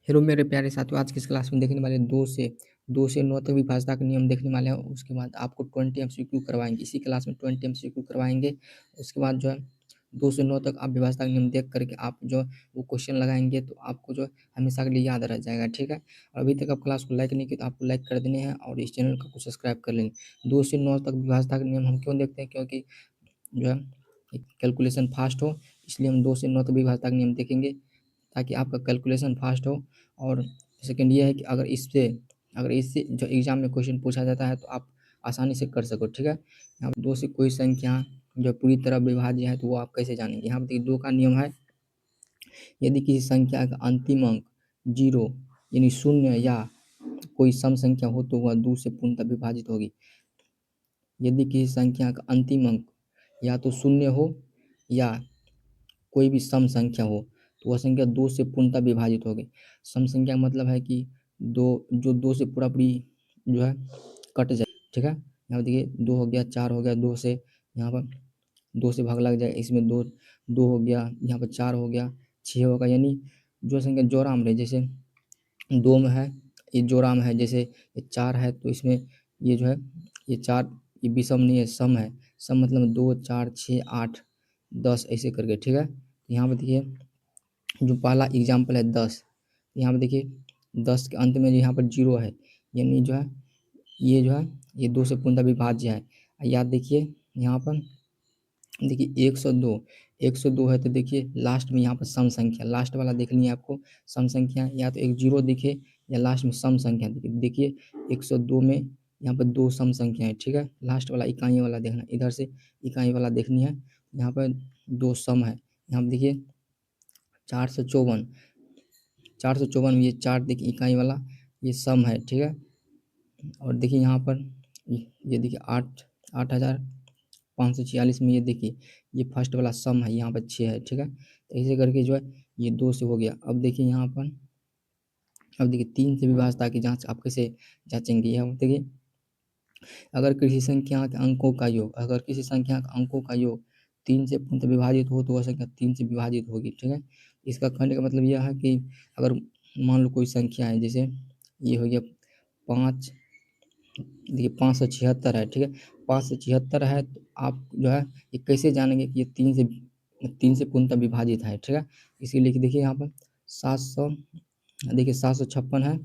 Hello मेरे प्यारे साथियों, आज की इस क्लास में देखने वाले 2 से 9 तक विभाज्यता के नियम देखने वाले हैं। उसके बाद आपको 20 एमसीक्यू करवाएंगे। इसी क्लास में 20 एमसीक्यू करवाएंगे। उसके बाद जो है 2 से 9 तक आप विभाज्यता के नियम देख करके आप जो वो क्वेश्चन लगाएंगे तो आपको जो हमेशा के लिए याद रह जाएगा। ठीक है, और अभी तक आप क्लास को लाइक नहीं किया तो आपको लाइक कर देने हैं और इस चैनल को सब्सक्राइब कर लेंगे। 2 से 9 तक विभाज्यता के नियम हम क्यों देखते हैं? क्योंकि जो है कैलकुलेशन फास्ट हो, इसलिए हम 2 से 9 तक विभाज्यता के नियम देखेंगे ताकि आपका कैलकुलेशन फास्ट हो। और सेकंड ये है कि अगर इससे जो एग्ज़ाम में क्वेश्चन पूछा जाता है तो आप आसानी से कर सको। ठीक है, यहाँ पे 2 से कोई संख्या जो पूरी तरह विभाज्य है तो वो आप कैसे जानेंगे? यहाँ पे देखिए 2 का नियम है, यदि किसी संख्या का अंतिम अंक 0 यानी 0 या कोई सम संख्या हो तो वह 2 से पूर्णतः विभाजित होगी। यदि किसी संख्या का अंतिम अंक या तो 0 हो या कोई भी सम संख्या हो तो वह संख्या 2 से पूर्णतः विभाजित होगी। सम संख्या का मतलब है कि 2 से पूरी जो है कट जाए। ठीक है, यहाँ पर देखिए 2 हो गया, 4 हो गया, 2 से यहाँ पर 2 से भाग लग जाएगा, इसमें 2 हो गया, यहाँ पर 4 हो गया, 6 होगा। यानी जो संख्या जोराम रहे, जैसे 2 में है ये जोराम है, जैसे ये 4 है तो इसमें ये जो है ये 4 ये विषम नहीं है, सम है। सम मतलब 2 4 6 8 10 ऐसे करके। ठीक है, यहाँ पर देखिए जो पहला एग्जाम्पल है 10, यहाँ पर देखिए 10 के अंत में यहाँ पर 0 है, यानी जो है ये 2 से पूर्णतः विभाज्य है। याद देखिए यहाँ पर देखिए 102 है तो देखिए लास्ट में यहाँ पर सम संख्या, लास्ट वाला देखनी है आपको। सम संख्या या तो एक 0 दिखे या लास्ट में सम संख्या दिखे। देखिए 102 में यहाँ पर 2 सम संख्या है। ठीक है, लास्ट वाला इकाई वाला देखना, इधर से इकाई वाला देखनी है। यहाँ पर 2 सम है। यहाँ पर देखिए 454 में ये 4 देखिए इकाई वाला ये सम है। ठीक है, और देखिए यहाँ पर ये देखिए 8,546 में ये देखिए ये फर्स्ट वाला सम है, यहाँ पर 6 है। ठीक है, तो ऐसे करके जो है ये 2 से हो गया। अब देखिए यहाँ पर अब देखिए 3 से विभाज्यता की जांच आप कैसे जांचेंगे? यहाँ देखिए अगर किसी संख्या के अंकों का योग 3 से पूर्णतः विभाजित हो तो वह संख्या 3 से विभाजित होगी। ठीक है, इसका कहने का मतलब यह है कि अगर मान लो कोई संख्या है, जैसे ये हो गया 5, देखिए 576 है। ठीक है, 576 है तो आप जो है ये कैसे जानेंगे कि ये 3 से पूर्णतः विभाजित है? ठीक है, इसीलिए देखिए यहाँ पर 700 देखिए 756 है,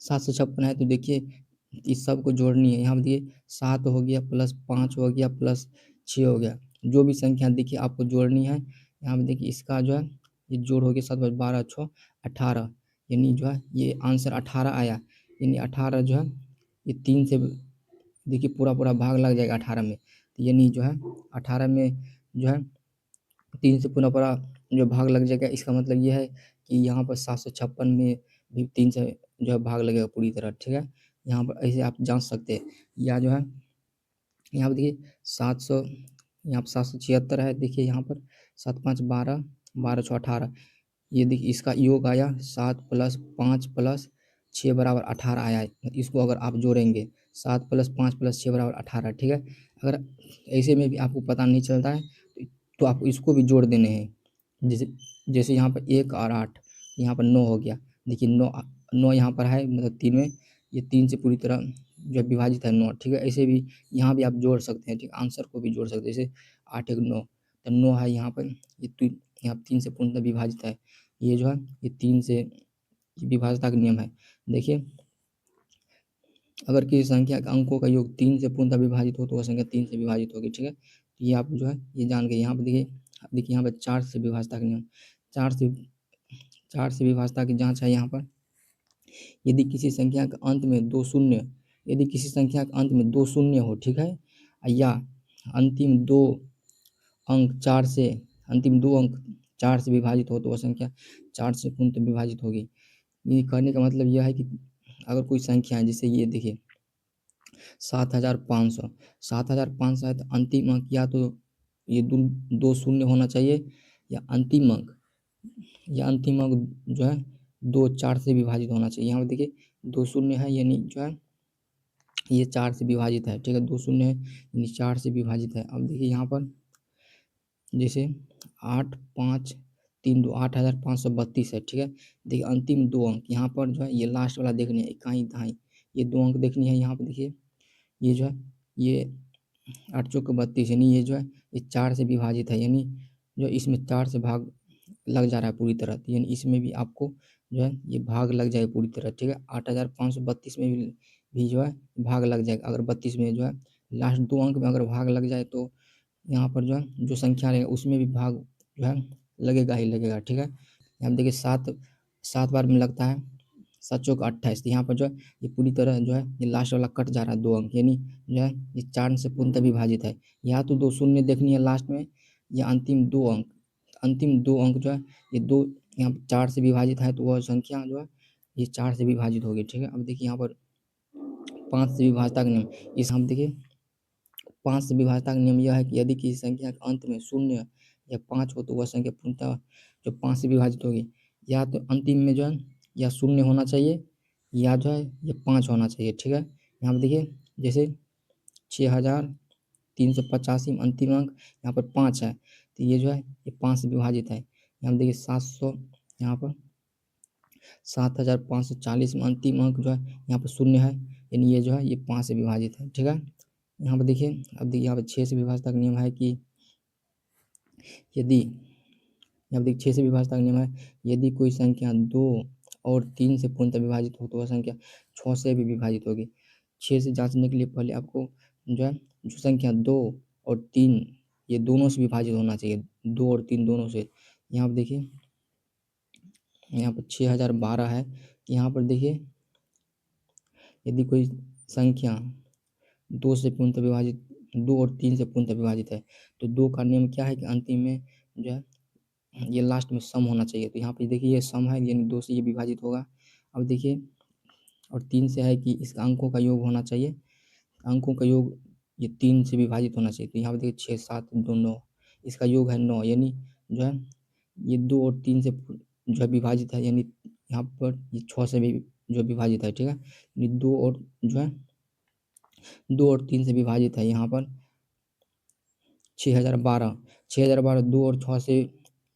756 है तो देखिए इस सब को जोड़नी है। यहाँ पर देखिए 7 हो गया प्लस 5 हो गया प्लस 6 हो गया, जो भी संख्या देखिए आपको जोड़नी है। यहाँ पर देखिए इसका जो है ये जोड़ हो गया 7 + 12 = 18, यानी जो है ये आंसर 18 आया। यानी 18 जो है ये 3 से देखिए पूरा भाग लग जाएगा 18 में, तो यानी जो है 18 में जो है 3 से पूरा जो भाग लग जाएगा। इसका मतलब ये है कि यहाँ पर 756 में भी 3 से जो है भाग लगेगा पूरी तरह। ठीक है, यहाँ पर ऐसे आप जांच सकते हैं। या जो है यहाँ पर देखिए 700 यहाँ पर 776 है, देखिए यहाँ पर 7 × 5 = 12, 12 × 6 = 18। ये देखिए इसका योग आया 7 + 5 + 6 = 18 आया है। इसको अगर आप जोड़ेंगे 7 + 5 + 6 = 18। ठीक है, अगर ऐसे में भी आपको पता नहीं चलता है तो आपको इसको भी जोड़ देने हैं। जैसे यहाँ पर 1 और 8, यहाँ पर 9 हो गया। देखिए 9 यहाँ पर है, मतलब 3 में ये 3 से पूरी तरह जो विभाजित है 9। ठीक है, ऐसे भी यहाँ भी आप जोड़ सकते हैं। ठीक, आंसर को भी जोड़ सकते हैं, जैसे 8 × 1 = 9, तो 9 है यहाँ पर, यहाँ 3 से पूर्णतः विभाजित है। ये जो है ये 3 से विभाज्यता का नियम है। देखिए अगर किसी संख्या के अंकों का योग 3 से पूर्णतः विभाजित हो तो वह संख्या 3 से विभाजित होगी। ठीक है, तो ये आप जो है ये जान गए। यहाँ पर देखिए यहाँ पर 4 से विभाज्यता का नियम, 4 से विभाज्यता की जांच है। यहाँ पर यदि किसी संख्या के अंत में 2 शून्य हो, ठीक है, या अंतिम 2 अंक 4 से विभाजित हो तो वह संख्या 4 से पूर्णतः विभाजित होगी। ये कहने का मतलब यह है कि अगर कोई संख्या है, जैसे ये देखिए 7,500 है तो अंतिम अंक या तो ये 2 शून्य होना चाहिए या अंतिम अंक जो है 2 4 से विभाजित होना चाहिए। यहाँ पर देखिए 2 शून्य है, यानी जो है ये 4 से विभाजित है। ठीक है, 2 शून्य है यानी 4 से विभाजित है। अब देखिए यहाँ पर जैसे 8 5 3 2 8532 है, ठीक है। देखिए अंतिम 2 अंक यहाँ पर जो है ये लास्ट वाला देखनी है, इकाई दहाई, ये 2 अंक देखनी है। यहाँ पे देखिए ये जो है ये 8 चौक 32, यानी ये जो है ये 4 से विभाजित है, यानी जो इसमें 4 से भाग लग जा रहा है पूरी तरह, तो यानी इसमें भी आपको जो है ये भाग लग जाएगा पूरी तरह, ठीक है। 8532 में भी जो है भाग लग जाएगा। अगर 32 में जो है लास्ट 2 अंक में अगर भाग लग जाए तो यहाँ पर जो है जो संख्या रहेगा उसमें भी भाग जो है लगेगा ही लगेगा, ठीक है। यहाँ देखिए 7 बार में लगता है, 7 चौक 28, तो यहाँ पर जो है ये पूरी तरह जो है ये लास्ट वाला कट जा रहा है 2 अंक, यानी जो है ये 4 से पूर्णतः विभाजित है। यहाँ तो 2 शून्य देखनी है लास्ट में, या अंतिम 2 अंक, अंतिम 2 अंक जो है ये 2 यहाँ 4 से विभाजित है, तो वह संख्या जो है ये 4 से विभाजित होगी, ठीक है। अब देखिए यहाँ पर 5 से विभाजता का नियम, इस हम देखिए 5 से विभाजता का नियम यह है कि यदि किसी संख्या के अंत में 0 या 5 हो तो वह संख्या पूर्णतः जो 5 से विभाजित होगी, या तो अंतिम में जो है या 0 होना चाहिए या जो है ये 5 होना चाहिए, ठीक है। यहाँ पर देखिए जैसे 6385 में अंतिम अंक यहाँ पर 5 है, तो ये जो है ये 5 से विभाजित है। यहाँ पर देखिए 700, यहाँ पर 7540 में अंतिम अंक जो है यहाँ पर 0 है, यानी ये जो है ये 5 से विभाजित है, ठीक है। यहाँ पर देखिए अब देखिए यहाँ पर 6 से विभाजता का नियम है कि यदि यहाँ पर देखिए 6 से विभाजता का नियम है, यदि कोई संख्या 2 और 3 से पूर्णतः विभाजित हो तो वह संख्या 6 से भी विभाजित होगी। 6 से जांचने के लिए पहले आपको जो है जो संख्या 2 और 3 ये दोनों से विभाजित होना चाहिए, 2 और 3 दोनों से। यहाँ पर देखिए यहाँ पर 6012 है, यहाँ पर देखिए यदि कोई संख्या 2 से पूर्णतः विभाजित, 2 और 3 से पूर्णतः विभाजित है, तो 2 का नियम क्या है कि अंतिम में जो है ये लास्ट में सम होना चाहिए, तो यहाँ पे देखिए ये सम है, यानी 2 से ये विभाजित होगा। अब देखिए और 3 से है कि इसका अंकों का योग होना चाहिए, अंकों का योग ये 3 से विभाजित होना चाहिए, तो यहाँ पे देखिए 6 7 2 9, इसका योग है 9, यानी जो है ये 2 और 3 से जो है विभाजित है, यानी यहाँ पर ये 6 से भी जो विभाजित है, ठीक है। यानी 2 और जो है 2 और 3 से विभाजित है, यहाँ पर 6012, 6012 2 और 6 से,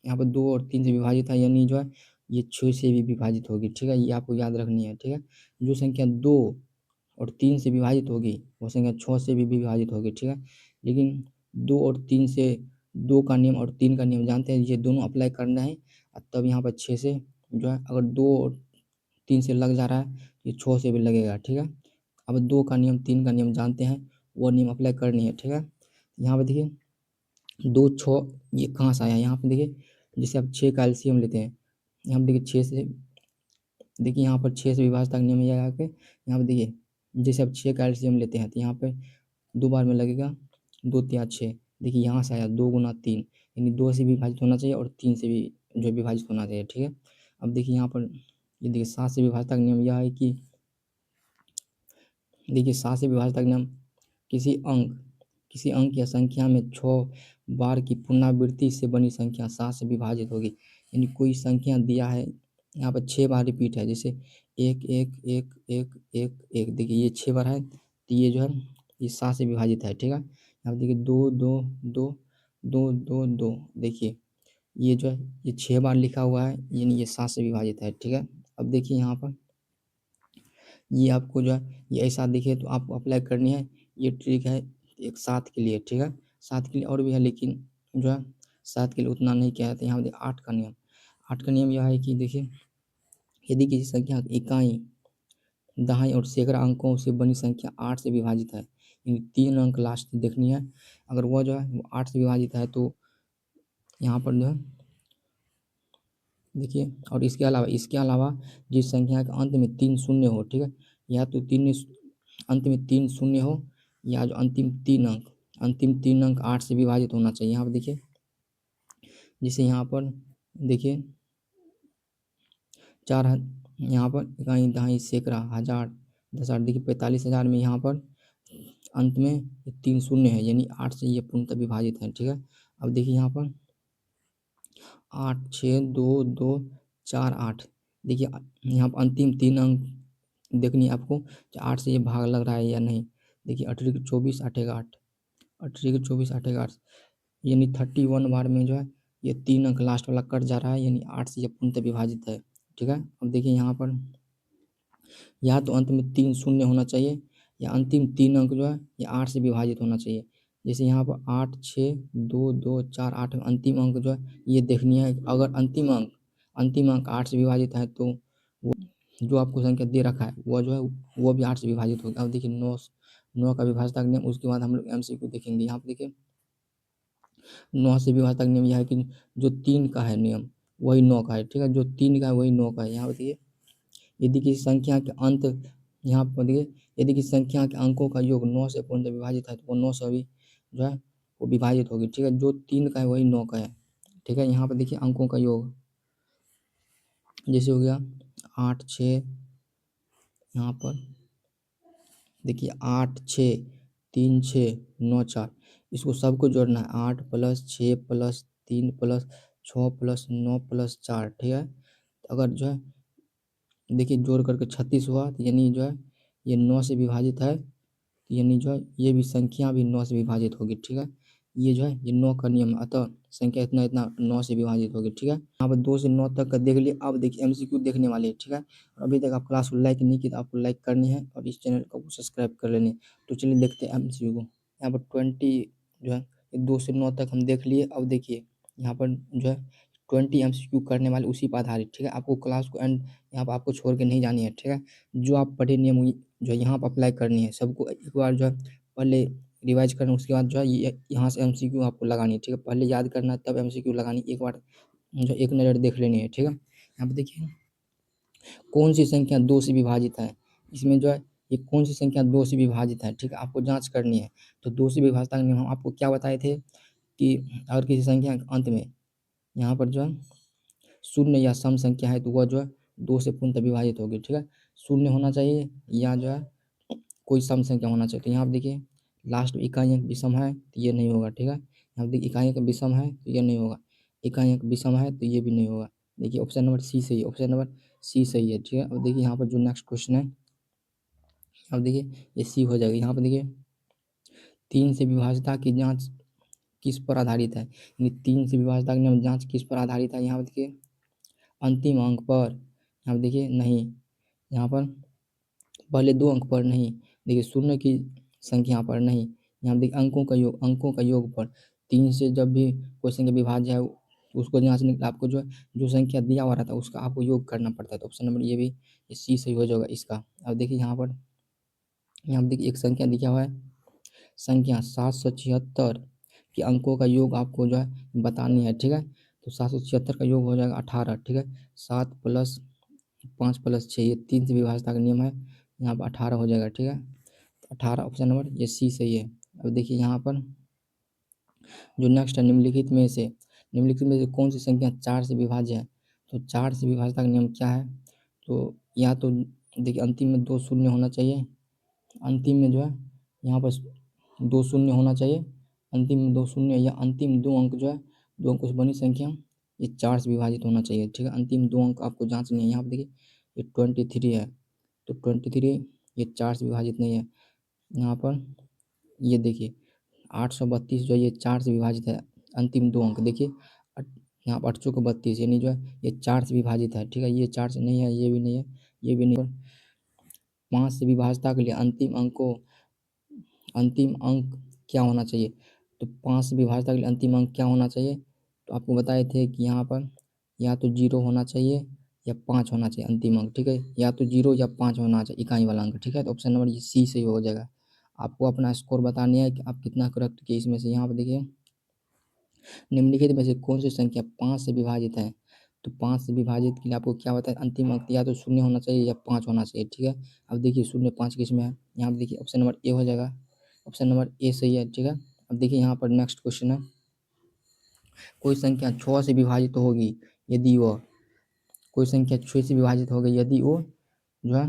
यहाँ पर 2 और 3 से विभाजित है, यानी जो है ये 6 से भी विभाजित होगी, ठीक है। ये आपको याद रखनी है, ठीक है। जो संख्या 2 और 3 से विभाजित होगी वो संख्या 6 से भी विभाजित होगी, ठीक है। लेकिन 2 और 3 से 2 का नियम और 3 का नियम जानते हैं, ये दोनों अप्लाई करना है, तब यहाँ पर 6 से जो है अगर 2 और 3 से लग जा रहा है ये 6 से भी लगेगा, ठीक है। अब 2 का नियम 3 का नियम जानते हैं, वो नियम अप्लाई करनी है, ठीक है। यहाँ पर देखिए 2 6 ये कहाँ से आया, यहाँ पे देखिए जैसे आप 6 का एलसीएम लेते हैं, यहाँ पे देखिए 6 से, देखिए यहाँ पर 6 से विभाजन का नियम ये आया कि यहाँ पे देखिए जैसे आप 6 का एलसीएम लेते हैं तो यहाँ पे 2 बार में लगेगा, 2 तिया 6, देखिए यहाँ से आया 2 गुना 3, यानी 2 से विभाजित होना चाहिए और 3 से भी जो विभाजित होना चाहिए, ठीक है। अब देखिए यहाँ पर ये देखिए 7 से विभाजन का नियम यह है कि देखिए 7 से विभाजन का नियम किसी अंक या संख्या में 6 बार की पुनरावृत्ति से बनी संख्या 7 से विभाजित होगी, यानी कोई संख्या दिया है यहाँ पर 6 बार रिपीट है, जैसे 1 1 1 1 1 1, देखिए ये 6 बार है, तो ये जो है ये 7 से विभाजित है, ठीक है। यहाँ पर देखिए 2 2 2 2 2 2, देखिए ये जो है ये 6 बार लिखा हुआ है, यानी ये 7 से विभाजित है, ठीक है। अब देखिए यहाँ पर ये आपको जो है ये ऐसा दिखे तो आपको अप्लाई करनी है, ये ट्रिक है एक 7 के लिए, ठीक है। 7 के लिए और भी है, लेकिन जो है 7 के लिए उतना नहीं किया जाता। यहाँ पे 8 का नियम, 8 का नियम यह है कि देखिए यदि किसी संख्या की इकाई, दहाई और सैकड़ा अंकों से बनी संख्या 8 से विभाजित है, यानी 3 अंक लास्ट देखनी है, अगर वह जो है वो 8 से विभाजित है तो यहाँ पर जो है देखिए, और इसके अलावा जिस संख्या के अंत में 3 शून्य हो, ठीक है, या तो अंत में 3 शून्य हो, या जो अंतिम 3 अंक 8 से विभाजित होना चाहिए। यहाँ पर देखिए जैसे यहाँ पर देखिए 4, यहाँ पर इकाई दहाई सैकड़ा हज़ार 10,000, देखिए 45,000 में यहाँ पर अंत में 3 शून्य है, यानी 8 से ये पूर्णतः विभाजित है, ठीक है। अब देखिए यहाँ पर 8 6 2 2 4 8, देखिए यहाँ पर अंतिम 3 अंक देखनी है आपको, 8 से ये भाग लग रहा है या नहीं। देखिए 18 के 24 8 8, 18 के 24 8 8, यानी 31 बार में जो है ये 3 अंक लास्ट वाला कट जा रहा है, यानी 8 से ये पूर्णतः विभाजित है, ठीक है। अब देखिए यहाँ पर या तो अंत में 3 शून्य होना चाहिए या अंतिम 3 अंक जो है ये 8 से विभाजित होना चाहिए। जैसे यहाँ पर 8, 6, 2, 2, 4, 8 अंतिम अंक जो है ये देखनी है। अगर अंतिम अंक 8 से विभाजित है तो वो जो आपको संख्या दे रखा है वो जो है वो भी 8 से विभाजित होगा। अब देखिए 9 का विभाजक नियम, उसके बाद हम लोग एमसीक्यू देखेंगे। यहाँ पे देखिए 9 से विभाजक नियम यह है कि जो 3 का है नियम वही 9 का है, ठीक है। जो 3 का है वही 9 का है। यहाँ पे देखिए यदि किसी संख्या के अंत यहाँ पर देखिए यदि किसी संख्या के अंकों का योग 9 से पूर्णतः विभाजित है तो वो 9 से भी जो है वो विभाजित होगी, ठीक है। जो 3 का है वही 9 का है, ठीक है। यहाँ पर देखिए अंकों का योग जैसे हो गया 8, 6, यहाँ पर देखिए 8, 6, 3, 6, 9, 4, इसको सबको जोड़ना है। 8 + 6 + 3 + 6 + 9 + 4, ठीक है। अगर जो है देखिए जोड़ करके 36 हुआ, तो यानी जो है ये 9 से विभाजित है, यानी जो है ये भी संख्या भी 9 से विभाजित होगी, ठीक है। ये जो है ये 9 का नियम है, अतः संख्या इतना इतना 9 से विभाजित होगी, ठीक है। यहाँ पर 2 से 9 तक का देख लिए। अब देखिए एमसीक्यू देखने वाले हैं, ठीक है। और अभी तक आप क्लास को लाइक नहीं की तो आपको लाइक करनी है और इस चैनल को सब्सक्राइब कर लेनी है। तो चलिए देखते हैं एमसीक्यू को। यहाँ पर 20 जो है 2 से 9 तक हम देख लिए। अब देखिए यहाँ पर जो है 20 एमसीक्यू करने वाले उसी पर आधारित, ठीक है। आपको क्लास को एंड यहाँ पर आपको छोड़ के नहीं जानी है, ठीक है। जो आप पढ़े नियम जो है यहाँ पर अप्लाई करनी है सबको। एक बार जो है पहले रिवाइज करना, उसके बाद जो है यहाँ से एमसीक्यू आपको लगानी है, ठीक है। पहले याद करना है तब एमसीक्यू लगानी, एक बार जो एक नज़र देख लेनी है, ठीक है। यहाँ पे देखिए कौन सी संख्या 2 से विभाजित है, इसमें जो है ये कौन सी संख्या 2 से विभाजित है, ठीक है। आपको जाँच करनी है। तो 2 से विभाजन का नियम हम आपको क्या बताए थे कि अगर किसी संख्या के अंत में यहाँ पर जो है शून्य या सम संख्या है तो वह जो है 2 से पूर्णतः विभाजित होगी, ठीक है। शून्य होना चाहिए या जो है कोई सम संख्या होना चाहिए। तो यहाँ पे देखिए लास्ट में इकाई अंक विषम है तो ये नहीं होगा, ठीक है। यहाँ पे देखिए इकाई अंक विषम है तो ये नहीं होगा, इकाई अंक विषम है तो ये भी नहीं होगा। देखिए ऑप्शन नंबर सी सही है, ऑप्शन नंबर सी सही है, ठीक है। अब देखिए यहाँ पर जो नेक्स्ट क्वेश्चन है, अब देखिए ये सी हो जाएगा। यहाँ पर देखिए 3 से विभाज्यता की जाँच किस पर आधारित है, यानी 3 से विभाज्यता की नियम जाँच किस पर आधारित है। यहाँ पर देखिए अंतिम अंक पर, यहाँ पे देखिए नहीं, यहाँ पर पहले 2 अंक पर नहीं, देखिए शून्य की संख्या पर नहीं, यहाँ पे देखिए अंकों का योग पर। 3 से जब भी कोई संख्या विभाज्य है उसको जाँचने के लिए आपको जो है जो संख्या दिया हुआ रहता है उसका आपको योग करना पड़ता है। तो ऑप्शन नंबर ये भी ये सी सही हो जाएगा इसका। अब देखिए यहाँ पर देखिए एक संख्या दिया हुआ है, संख्या 776 के अंकों का योग आपको जो है बतानी है, ठीक है। तो 776 का योग हो जाएगा 18, ठीक है। 7 + 5 + 6 ये 3 से विभाज्यता का नियम है, यहाँ पर 18 हो जाएगा, ठीक है। 18 ऑप्शन नंबर ये सी सही है। अब देखिए यहाँ पर जो नेक्स्ट है निम्नलिखित में से कौन सी संख्या 4 से विभाज्य है। तो 4 से विभाज्यता का नियम क्या है, तो या तो देखिए अंतिम में 2 शून्य होना चाहिए, अंतिम में जो है यहाँ पर 2 शून्य होना चाहिए, अंतिम में 2 शून्य या अंतिम 2 अंक जो है 2 अंकों से बनी संख्या ये 4 से विभाजित होना चाहिए, ठीक है। अंतिम 2 अंक आपको जाँचनी है। यहाँ पे देखिए ये 23 है, तो 23 ये 4 से विभाजित नहीं है। यहाँ पर ये देखिए 832 जो है ये 4 से विभाजित है, अंतिम 2 अंक देखिए यहाँ पर 8 चौके 32 यानी जो है ये 4 से विभाजित है, ठीक है। ये 4 से नहीं है, ये भी नहीं है, ये भी नहीं है। 5 से विभाज्यता के लिए अंतिम अंक क्या होना चाहिए, तो 5 से विभाज्यता के लिए अंतिम अंक क्या होना चाहिए, तो आपको बताए थे कि यहाँ पर या तो 0 होना चाहिए या 5 होना चाहिए अंतिम अंक, ठीक है। या तो 0 या 5 होना चाहिए इकाई वाला अंक, ठीक है। तो ऑप्शन नंबर ये सी सही हो जाएगा। आपको अपना स्कोर बतानी है कि आप कितना करेक्ट किए इसमें से। यहाँ पर देखिए निम्नलिखित में से कौन सी संख्या 5 से विभाजित है, तो 5 से विभाजित के लिए आपको क्या बताया अंतिम अंक या तो 0 होना चाहिए या 5 होना चाहिए, ठीक है। अब देखिए 0, 5 किस में है, यहाँ पर देखिए ऑप्शन नंबर ए हो जाएगा, ऑप्शन नंबर ए सही है, ठीक है। अब देखिए यहाँ पर नेक्स्ट क्वेश्चन है, कोई संख्या 6 से विभाजित होगी यदि वह कोई संख्या 6 से विभाजित हो गई यदि वो जो है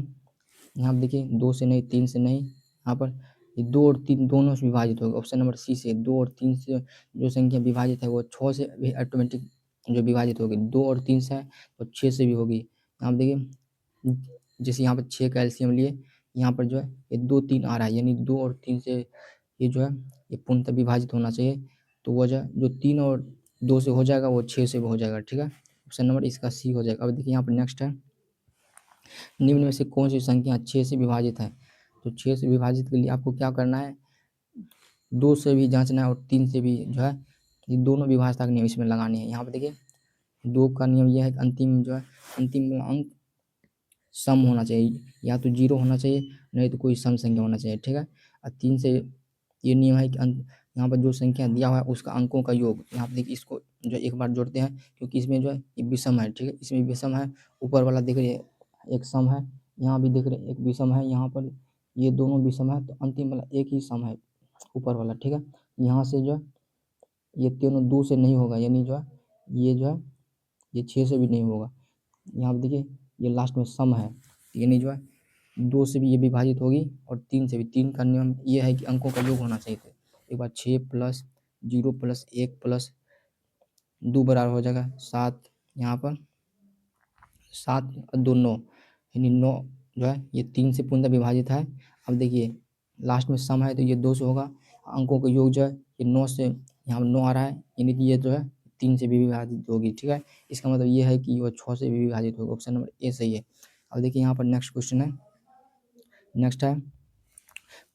यहाँ पर देखिए 2 से नहीं, 3 से नहीं, यहाँ पर ये 2 और 3 दोनों से विभाजित होगी। ऑप्शन नंबर सी से 2 और 3 से जो संख्या विभाजित है वो 6 से भी ऑटोमेटिक जो विभाजित होगी। 2 और 3 से है तो 6 से भी होगी। यहाँ पर देखिए जैसे यहाँ पर 6 का एलसीएम लिए, यहाँ पर जो है ये 2, 3 आ रहा है, यानी 2 और 3 से ये जो है ये पूर्णतः विभाजित होना चाहिए। तो वह जो है जो 3 और 2 से हो जाएगा, वो 6 से भी हो जाएगा, ठीक है। ऑप्शन नंबर इसका सी हो जाएगा। अब देखिए यहाँ पर नेक्स्ट है, निम्न में से कौन सी संख्या 6 से विभाजित है। तो 6 से विभाजित के लिए आपको क्या करना है, 2 से भी जांचना है और 3 से भी जो है, ये दोनों विभाजता के नियम इसमें लगाने हैं। यहाँ पर देखिए 2 का नियम यह है कि अंतिम जो है, अंतिम अंक सम होना चाहिए, या तो 0 होना चाहिए, नहीं तो कोई सम संख्या होना चाहिए, ठीक है। और 3 से ये नियम है कि यहाँ पर जो संख्या दिया हुआ है उसका अंकों का योग, यहाँ पर देखिए इसको जो एक बार जोड़ते हैं, क्योंकि इसमें जो है ये विषम है, ठीक है, इसमें विषम है। ऊपर वाला देख रहे एक सम है, यहाँ भी देख रहे एक विषम है, यहाँ पर ये दोनों विषम है, तो अंतिम वाला एक ही सम है ऊपर वाला, ठीक है। यहाँ से जो है ये तीनों 2 से नहीं होगा, यानी जो है ये जो है ये 6 से भी नहीं होगा। यहाँ पे देखिए ये लास्ट में सम है, यानी जो है 2 से भी ये विभाजित होगी और 3 से भी। 3 का नियम ये है कि अंकों का योग होना चाहिए थे। एक बार 6 प्लस 0 प्लस 1 प्लस 2 बराबर हो जाएगा 7, यहाँ पर 7 और 2 9, यानी 9 जो है ये 3 से पूर्णतः विभाजित है। अब देखिए लास्ट में सम है तो ये 2 से होगा, अंकों का योग जो है ये 9 से, यहाँ पर 9 आ रहा है, यानी कि ये जो है 3 से भी विभाजित होगी, ठीक है। इसका मतलब ये है कि वो 6 से भी विभाजित होगी। ऑप्शन नंबर ए सही है। अब देखिए यहाँ पर नेक्स्ट क्वेश्चन है, नेक्स्ट है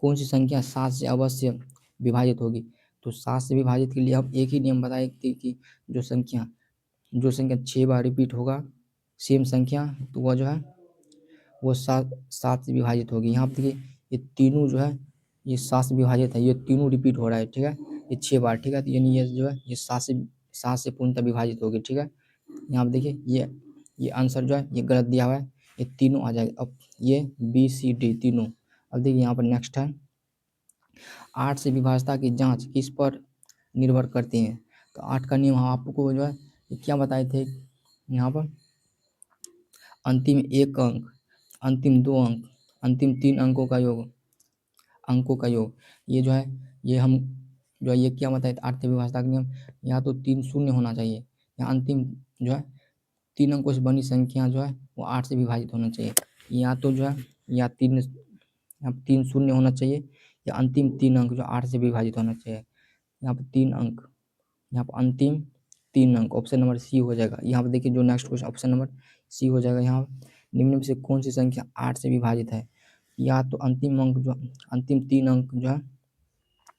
कौन सी संख्या 7 से अवश्य विभाजित होगी। तो 7 से विभाजित के लिए हम एक ही नियम बताए थे कि जो संख्या 6 बार रिपीट होगा सेम संख्या, तो वह जो है वो 7 से विभाजित होगी। यहाँ पर देखिए ये तीनों जो है ये 7 से विभाजित है, ये तीनों रिपीट हो रहा है, ठीक है, ये 6 बार, ठीक है। तो यानी ये जो है ये 7 से पूर्णतः विभाजित होगी, ठीक है। यहाँ पर देखिए ये आंसर जो है ये गलत दिया हुआ है, ये तीनों आ जाएगा। अब ये बी सी डी तीनों। अब देखिए यहाँ पर नेक्स्ट है 8 से विभाजता की जांच किस पर निर्भर करती है। तो 8 का नियम हम आपको जो है ये क्या बताए थे, यहाँ पर अंतिम 1 अंक, अंतिम 2 अंक, अंतिम 3 अंकों का योग, ये जो है ये हम जो है ये क्या बताए थे 8 से विभाजता का नियम, या तो 3 शून्य होना चाहिए, या अंतिम जो है 3 अंकों से बनी संख्या जो है वो 8 से विभाजित होना चाहिए, या तो जो है या 3 शून्य होना चाहिए, या अंतिम 3 अंक जो 8 से विभाजित होना चाहिए। यहाँ पर 3 अंक, यहाँ पर अंतिम 3 अंक, ऑप्शन नंबर सी हो जाएगा। यहाँ पर देखिए जो next question option number C हो जाएगा। यहाँ निम्न में से कौन सी संख्या 8 से विभाजित है, या तो अंतिम अंक जो अंतिम 3 अंक जो है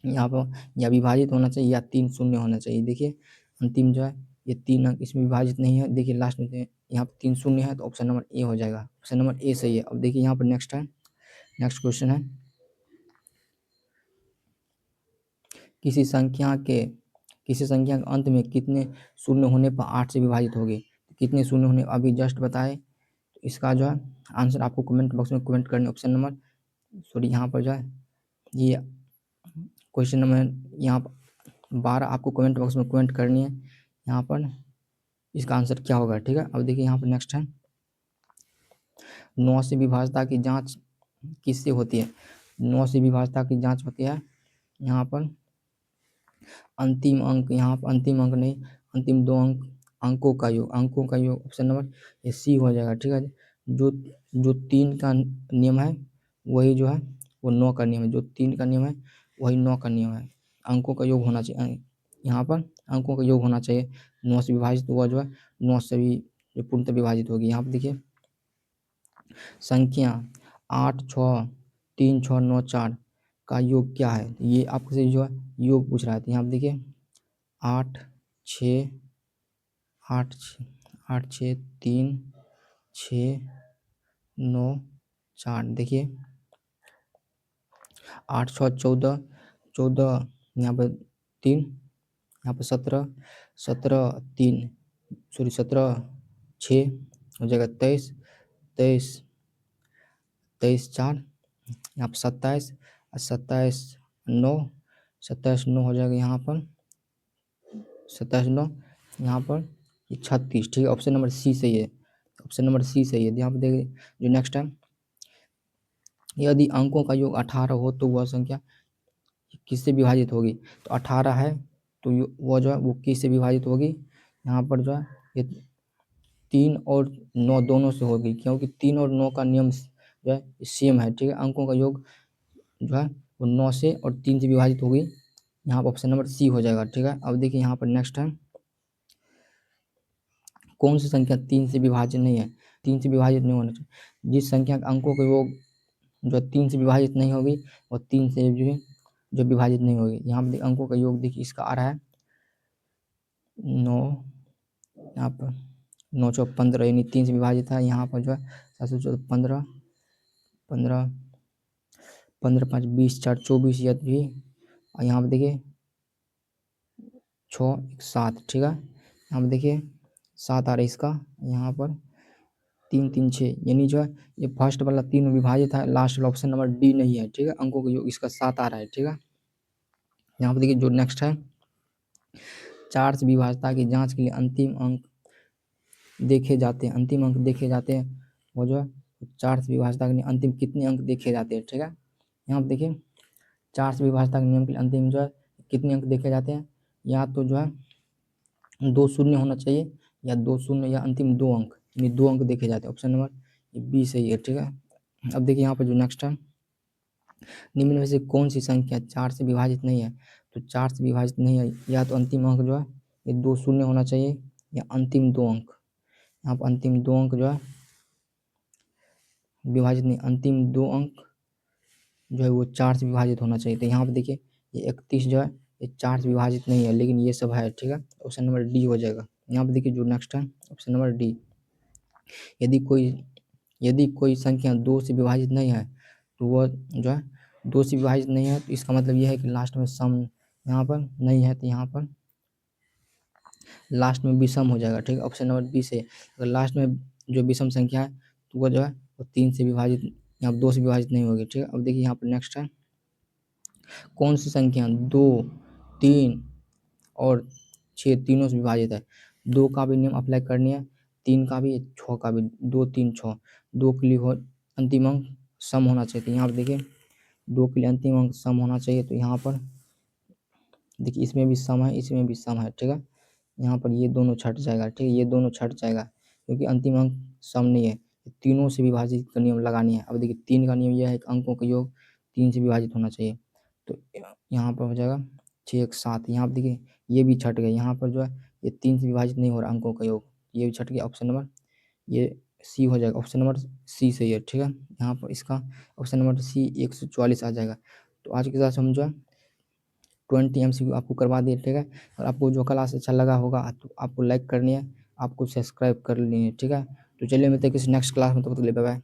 यहाँ पर या विभाजित होना चाहिए, या 3 शून्य होना चाहिए। देखिए अंतिम जो है ये 3 अंक इसमें विभाजित नहीं है, देखिए लास्ट में यहाँ पर 3 शून्य है, तो ऑप्शन नंबर ए हो जाएगा, ऑप्शन नंबर ए सही है। अब देखिए यहाँ पर नेक्स्ट है, नेक्स्ट क्वेश्चन है किसी संख्या के अंत में कितने शून्य होने पर 8 से विभाजित होगी। कितने शून्य होने अभी जस्ट बताए, तो इसका जो है आंसर आपको कमेंट बॉक्स में कमेंट करने, ऑप्शन नंबर सॉरी यहाँ पर जो है ये क्वेश्चन नंबर यहाँ पर 12 आपको कमेंट बॉक्स में कमेंट करनी है, यहाँ पर इसका आंसर क्या होगा, ठीक है। अब देखिए यहाँ पर नेक्स्ट है 9 से विभाजता की जांच किससे होती है। 9 से विभाजता की जांच होती है यहाँ पर अंतिम अंक, यहाँ पर अंतिम अंक नहीं, अंतिम 2 अंक, अंकों का योग, ऑप्शन नंबर ये सी हो जाएगा, ठीक है। जो 3 का नियम है वही जो है वो 9 का नियम है, जो 3 का नियम है वही 9 का नियम है। अंकों का योग होना चाहिए, यहाँ पर अंकों का योग होना चाहिए। 9 से विभाजित हुआ जो है 9 से भी जो पूर्णतः विभाजित होगी। यहाँ पर देखिए संख्या 8 6 3 6 9 4 का योग क्या है, ये आपसे जो है योग पूछ रहा है। तो यहाँ पर देखिए 8 6 8 6 3 6 9 4, देखिए 8 6 14 14, यहाँ पर 3, यहाँ पर 17 17 3 सॉरी 17 6 हो जाएगा 23 23 23 4, यहाँ पर 27 27 9 27 9 हो जाएगा, यहाँ पर 27 9, यहाँ पर ये 36, ठीक है। ऑप्शन नंबर सी सही है, ऑप्शन नंबर सी सही है। यहाँ पर देखिए जो नेक्स्ट है यदि अंकों का योग 18 हो तो वह संख्या किससे विभाजित होगी। तो 18 है तो वह जो है वो किससे विभाजित होगी, यहाँ पर जो है ये 3 और 9 दोनों से होगी, क्योंकि 3 और 9 का नियम जो है सेम है, ठीक है। अंकों का योग जो है वो 9 से और 3 से विभाजित होगी, यहाँ पर ऑप्शन नंबर सी हो जाएगा, ठीक है। अब देखिए यहाँ पर नेक्स्ट है कौन सी संख्या 3 से विभाज्य नहीं है, 3 से विभाजित नहीं होना चाहिए। जिस संख्या के अंकों का योग जो 3 से विभाजित नहीं होगी और 3 से जो विभाजित नहीं होगी। यहाँ पे अंकों का योग देखिए इसका आ रहा है 9, यहाँ पर 9 चौक 15 यानी 3 से विभाजित है। यहाँ पर जो है 714 15 15 15 5 20 4 24 यह भी, और यहाँ पर देखिए 6 7, ठीक है। यहाँ पर देखिए 7 आ रहा है इसका, यहाँ पर 3 3 6 यानी जो है ये फर्स्ट वाला 3 विभाजित है, लास्ट वाला ऑप्शन नंबर डी नहीं है, ठीक है। अंकों का योग इसका 7 आ रहा है, ठीक है। यहाँ पर देखिए जो नेक्स्ट है 4 से विभाज्यता की जांच के लिए अंतिम अंक देखे जाते हैं, अंतिम अंक देखे जाते हैं वो जो है 4 से विभाज्यता के लिए अंतिम कितने अंक देखे जाते हैं, ठीक है। यहाँ पर देखिए 4 से विभाज्यता के नियम के लिए अंतिम जो है कितने अंक देखे जाते हैं, या तो जो है 2 शून्य होना चाहिए, या 2 शून्य या अंतिम 2 अंक, यानी 2 अंक देखे जाते हैं। ऑप्शन नंबर बी सही है, ठीक है। अब देखिए यहाँ पर जो नेक्स्ट है निम्न में से कौन सी संख्या 4 से विभाजित नहीं है, तो 4 से विभाजित नहीं है, या तो अंतिम अंक जो है ये 2 शून्य होना चाहिए, या अंतिम 2 अंक, यहाँ पर अंतिम 2 अंक जो है विभाजित नहीं, अंतिम 2 अंक जो है वो 4 से विभाजित होना चाहिए। तो यहाँ पर देखिए ये 31 जो है ये 4 से विभाजित नहीं है, लेकिन ये सब है, ठीक है। ऑप्शन नंबर डी हो जाएगा। यहाँ पर देखिए जो नेक्स्ट है ऑप्शन नंबर डी, यदि कोई संख्या 2 से विभाजित नहीं है तो वह जो है 2 से विभाजित नहीं है, तो इसका मतलब यह है कि लास्ट में सम यहाँ पर नहीं है, तो यहाँ पर लास्ट में विषम हो जाएगा, ठीक है। ऑप्शन नंबर बी से अगर लास्ट में जो विषम संख्या है तो वो जो है वो 3 से विभाजित, यहाँ 2 से विभाजित नहीं होगी, ठीक है। अब देखिए यहाँ पर नेक्स्ट है कौन सी संख्या 2 3 और 6 तीनों से विभाजित है। 2 का भी नियम अप्लाई करनी है, 3 का भी, 6 का भी, 2 3 6, 2 के लिए अंतिम अंक सम होना चाहिए। तो यहाँ पर देखिए 2 के लिए अंतिम अंक सम होना चाहिए, तो यहाँ पर देखिए इसमें भी सम है, इसमें भी सम है, ठीक है। यहाँ पर ये दोनों छट जाएगा, ठीक है, ये दोनों छट जाएगा क्योंकि अंतिम अंक सम नहीं है। तीनों से विभाजित का नियम लगानी है। अब देखिए 3 का नियम यह है कि अंकों का योग 3 से विभाजित होना चाहिए, तो यहाँ पर हो जाएगा 6 1 7। यहाँ पर देखिए ये भी छट गए, यहाँ पर जो है ये 3 से विभाजित नहीं हो रहा अंकों का योग, ये भी छट गया। ऑप्शन नंबर ये सी हो जाएगा, ऑप्शन नंबर सी सही है, ठीक है। यहाँ पर इसका ऑप्शन नंबर सी 144 आ जाएगा। तो आज के साथ हम जो है 20 MCQ आपको करवा दिए, ठीक है। और आपको जो क्लास अच्छा लगा होगा तो आपको लाइक करनी है, आपको सब्सक्राइब कर लेनी है, ठीक है। तो चलिए मिलते हैं किसी नेक्स्ट क्लास में, तब तक के लिए बाय बाय।